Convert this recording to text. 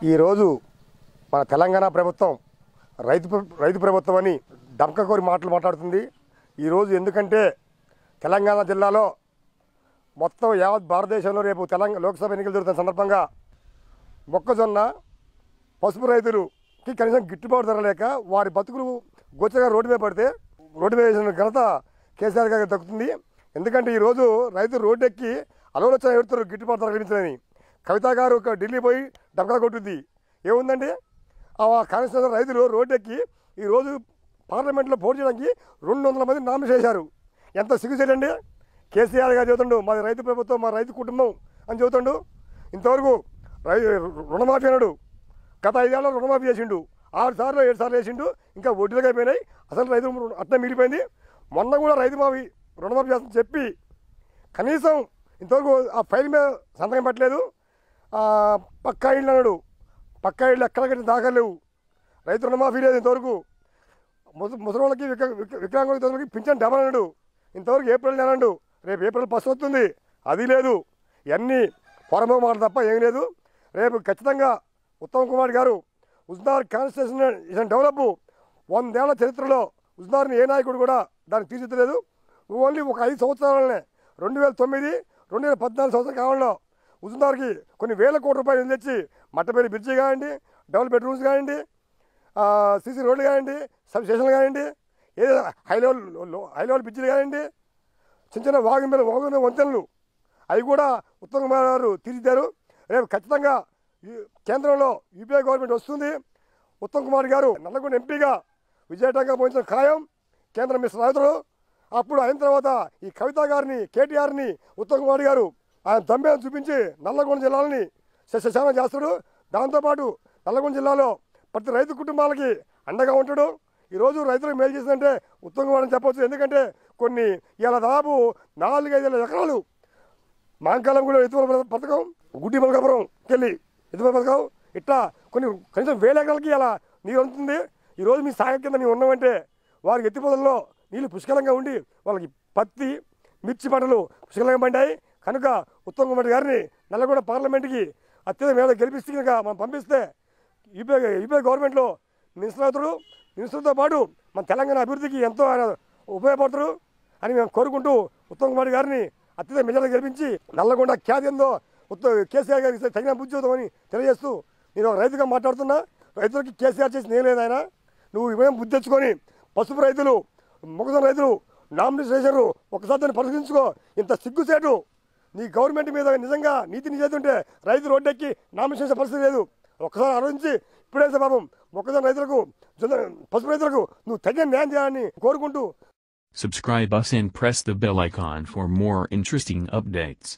ఈరోజు మన తెలంగాణ ప్రభుత్వం రైతు ప్రభుత్వం అని డంకకోరి మాటలు మాట్లాడుతుంది. ఈరోజు ఎందుకంటే తెలంగాణ జిల్లాలో మొత్తం యావత్ భారతదేశంలో రేపు తెలంగాణ లోక్సభ ఎన్నికలు జరుగుతున్న సందర్భంగా మొక్కజొన్న పసుపు రైతులకి కనీసం గిట్టుబాటు ధర లేక వారి బతుకులు గోచరంగా రోడ్డు మీద పడితే రోడ్డు మీద వేసిన ఘనత కేసీఆర్ గారికి దక్కుతుంది. ఎందుకంటే ఈరోజు రైతులు రోడ్డు ఎక్కి అలవలొచ్చిన ఎడుతారు గిట్టుబాటు ధర లభించదని. కవిత గారు ఢిల్లీ పోయి డబ్బా కొట్టింది. ఏముందండి, ఆ కాన్స్టిట్యూషన్ రైతులు రోడ్డు ఎక్కి ఈరోజు పార్లమెంట్లో పోటీ చేయడానికి 200 మంది నామినేషన్ చేశారు. ఎంత సిగ్గుచేటండి. కేసీఆర్ గారు చెబుతుండు మాది రైతు ప్రభుత్వం, మా రైతు కుటుంబం అని చెబుతుండు. ఇంతవరకు రుణమాఫీ అన్నాడు. గత 5 ఏళ్ళలో రుణమాఫీ చేసిండు. 6 సార్లు 7 సార్లు చేసిండు. ఇంకా వడ్డీలుగా అయిపోయినాయి. అసలు రైతు అట్లా మిగిలిపోయింది. మొన్న కూడా రుణమాఫీ చేస్తుందని చెప్పి కనీసం ఇంతవరకు ఆ ఫైల్ మీద సంతకం పెట్టలేదు. పక్కా ఇళ్ళు అన్నాడు. పక్కా ఇళ్ళు ఎక్కడ కట్టిన దాఖలు లేవు. రైతు రుణమాఫీ లేదు ఇంతవరకు. ముసలిళ్ళకి వికలాంగులకి పింఛన్ డబల్ అన్నాడు. ఇంతవరకు ఏప్రిల్ నెల అన్నాడు. రేపు ఏప్రిల్ 1 వస్తుంది, అది లేదు. ఇవన్నీ పొరమో మాట తప్ప ఏం లేదు. రేపు ఖచ్చితంగా ఉత్తమ్ కుమార్ గారు హుస్నార్ కాన్స్టిట్యూషన్ డెవలప్ 100 ఏళ్ల చరిత్రలో హుస్నార్ని ఏ నాయకుడు కూడా దాన్ని తీర్చిదిలేదు. ఓన్లీ ఒక 5 సంవత్సరాలనే 2009, 2014 సంవత్సరాల కాలంలో హుస్నార్కి కొన్ని వేల కోట్ల రూపాయలు తెచ్చి మట్టపల్లి బ్రిడ్జి కానివ్వండి, డబుల్ బెడ్రూమ్స్ కానివ్వండి, సీసీ రోడ్లు కానివ్వండి, సబ్ స్టేషన్లు కానివ్వండి, ఏదో హై లెవెల్ బ్రిడ్జిలు కానివ్వండి, చిన్న చిన్న వాగు వంతెనలు అవి కూడా ఉత్తమ్ కుమార్ గారు తీర్చిదిద్దారు. రేపు ఖచ్చితంగా కేంద్రంలో యూపీఏ గవర్నమెంట్ వస్తుంది. ఉత్తమ్ కుమార్ గారు నల్లగొండ ఎంపీగా విజయటంగా పోయించిన ఖాయం. కేంద్ర మినిస్టర్ రైతులు అప్పుడు అయిన తర్వాత ఈ కవిత గారిని, కేటీఆర్ని ఉత్తమ్ కుమార్ గారు ఆయన దమ్మెను చూపించి నల్లగొండ జిల్లాలని సస్యశానం చేస్తాడు. దాంతోపాటు నల్లగొండ జిల్లాలో ప్రతి రైతు కుటుంబాలకి అండగా ఉంటాడు. ఈరోజు రైతులకు మేలు చేసిందంటే ఉత్తమ్ కుమార్ అని చెప్పవచ్చు. ఎందుకంటే కొన్ని ఇలా దాదాపు 4-5 ఎకరాలు మాంకాలం కూడా ఎత్తుపల పథకం, గుడ్డి మల్కాపురంకి వెళ్ళి ఎత్తుపల పథకం, ఇట్లా కొన్ని కనీసం 1000 ఎకరాలకి ఇలా నీరు అందుతుంది. ఈరోజు మీ సాగ కింద నీవు ఉన్నామంటే వారికి ఎత్తిపోతల్లో నీళ్ళు పుష్కలంగా ఉండి వాళ్ళకి పత్తి, మిర్చి పంటలు పుష్కలంగా పండాయి. కనుక ఉత్తమ్ కుమార్ గారిని నల్లగొండ పార్లమెంట్కి అత్యధిక మీద గెలిపిస్తే కనుక మనం పంపిస్తే యూపీఏ గవర్నమెంట్లో మినిస్టర్తో పాటు మన తెలంగాణ అభివృద్ధికి ఎంతో ఆయన ఉపయోగపడతారు అని మేము కోరుకుంటూ ఉత్తమ్ కుమార్ గారిని అత్యధిక మెజార్టీ గెలిపించి నల్లగొండ ఖ్యాతి ఎంతో కేసీఆర్ గారికి తగిన బుద్ధి చూద్దామని తెలియజేస్తూ నేను ఒక రైతుగా మాట్లాడుతున్నా. రైతులకి కేసీఆర్ చేసి నేను లేదు ఆయన. నువ్వు ఇవేం బుద్ధి తెచ్చుకొని పసుపు రైతులు, మొక్కజొన్న రైతులు నామినేషన్ చేశారు. ఒకసారి దాన్ని పరిశీలించుకో. ఇంత సిగ్గుసేటు నీ గవర్నమెంట్ మీద నిజంగా నీతి నిజేతుంటే రైతు రోడ్డెక్కి నామినేషన్ చేసే పరిస్థితి లేదు. ఒక్కసారి ఆలోచించి ఇప్పుడే పాపం మొక్కజొన్న రైతులకు, పసుపు రైతులకు నువ్వు తగిన న్యాయం చేయాలని కోరుకుంటూ Subscribe us and press the bell icon for more interesting updates.